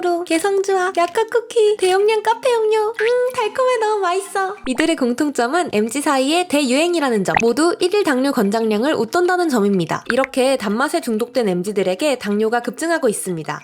탕후루, 개성주와, 야카쿠키, 대용량 카페용료. 달콤해 너무 맛있어. 이들의 공통점은 MZ 사이의 대유행이라는 점. 모두 1일 당뇨 권장량을 웃돈다는 점입니다. 이렇게 단맛에 중독된 MZ들에게 당뇨가 급증하고 있습니다.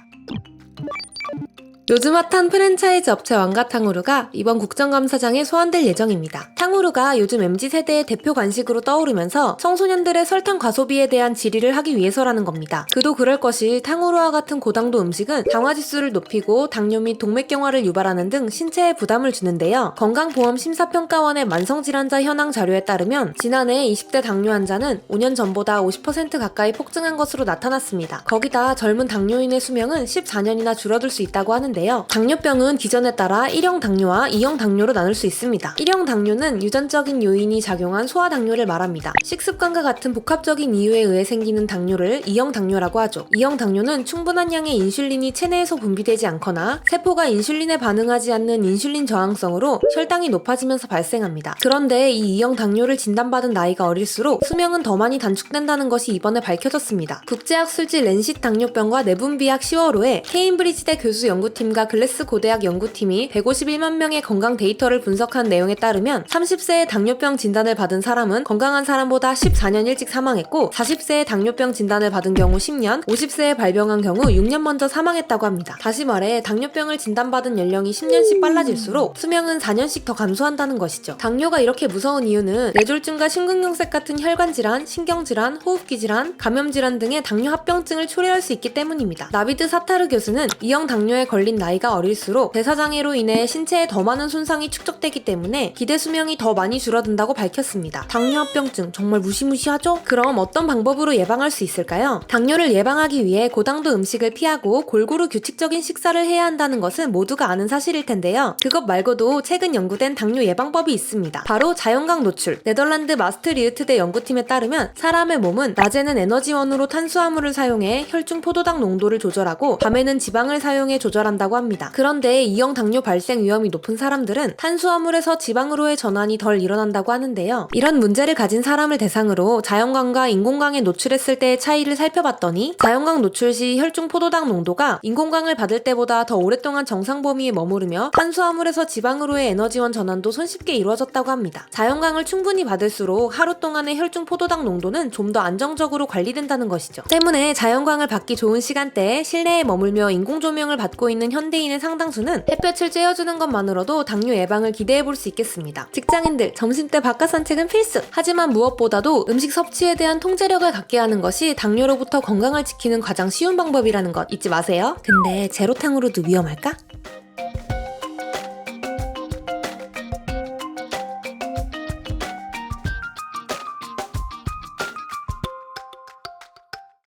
요즘 핫한 프랜차이즈 업체 왕가탕후루가 이번 국정감사장에 소환될 예정입니다. 탕후루가 요즘 MZ세대의 대표 간식으로 떠오르면서 청소년들의 설탕 과소비에 대한 질의를 하기 위해서라는 겁니다. 그도 그럴 것이 탕후루와 같은 고당도 음식은 당화지수를 높이고 당뇨 및 동맥경화를 유발하는 등 신체에 부담을 주는데요. 건강보험심사평가원의 만성질환자 현황 자료에 따르면 지난해 20대 당뇨 환자는 5년 전보다 50% 가까이 폭증한 것으로 나타났습니다. 거기다 젊은 당뇨인의 수명은 14년이나 줄어들 수 있다고 하는데요. 당뇨병은 기전에 따라 1형 당뇨와 2형 당뇨로 나눌 수 있습니다. 1형 당뇨는 유전적인 요인이 작용한 소아당뇨를 말합니다. 식습관과 같은 복합적인 이유에 의해 생기는 당뇨를 2형 당뇨라고 하죠. 2형 당뇨는 충분한 양의 인슐린이 체내에서 분비되지 않거나 세포가 인슐린에 반응하지 않는 인슐린 저항성으로 혈당이 높아지면서 발생합니다. 그런데 이 2형 당뇨를 진단받은 나이가 어릴수록 수명은 더 많이 단축된다는 것이 이번에 밝혀졌습니다. 국제학술지 렌싯 당뇨병과 내분비학 10월호에 케임브리지대 교수 연구팀과 글래스고 대학 연구팀이 151만 명의 건강 데이터를 분석한 내용에 따르면 30세에 당뇨병 진단을 받은 사람은 건강한 사람보다 14년 일찍 사망했고 40세에 당뇨병 진단을 받은 경우 10년, 50세에 발병한 경우 6년 먼저 사망했다고 합니다. 다시 말해 당뇨병을 진단받은 연령이 10년씩 빨라질수록 수명은 4년씩 더 감소한다는 것이죠. 당뇨가 이렇게 무서운 이유는 뇌졸중과 심근경색 같은 혈관질환, 신경질환, 호흡기질환, 감염질환 등의 당뇨 합병증을 초래할 수 있기 때문입니다. 나비드 사타르 교수는 2형 당뇨에 걸린 나이가 어릴수록 대사장애로 인해 신체에 더 많은 손상이 축적되기 때문에 기대 수명이 더 많이 줄어든다고 밝혔습니다. 당뇨 합병증 정말 무시무시하죠? 그럼 어떤 방법으로 예방할 수 있을까요? 당뇨를 예방하기 위해 고당도 음식을 피하고 골고루 규칙적인 식사를 해야 한다는 것은 모두가 아는 사실일 텐데요. 그것 말고도 최근 연구된 당뇨 예방법이 있습니다. 바로 자연광 노출. 네덜란드 마스트리흐트대 연구팀에 따르면 사람의 몸은 낮에는 에너지원으로 탄수화물을 사용해 혈중 포도당 농도를 조절하고 밤에는 지방을 사용해 조절한다고 합니다. 그런데 2형 당뇨 발생 위험이 높은 사람들은 탄수화물에서 지방으로의 전환이 덜 일어난다고 하는데요. 이런 문제를 가진 사람을 대상으로 자연광과 인공광에 노출했을 때의 차이를 살펴봤더니 자연광 노출 시 혈중 포도당 농도가 인공광을 받을 때보다 더 오랫동안 정상 범위에 머무르며 탄수화물에서 지방으로의 에너지원 전환도 손쉽게 이루어졌다고 합니다. 자연광을 충분히 받을수록 하루 동안의 혈중 포도당 농도는 좀 더 안정적으로 관리된다는 것이죠. 때문에 자연광을 받기 좋은 시간대에 실내에 머물며 인공조명을 받고 있는 현대인의 상당수는 햇볕을 쬐어주는 것만으로도 당뇨 예방을 기대해볼 수 있겠습니다. 직장인들, 점심때 바깥 산책은 필수! 하지만 무엇보다도 음식 섭취에 대한 통제력을 갖게 하는 것이 당뇨로부터 건강을 지키는 가장 쉬운 방법이라는 것 잊지 마세요. 근데 제로탕후루도 위험할까?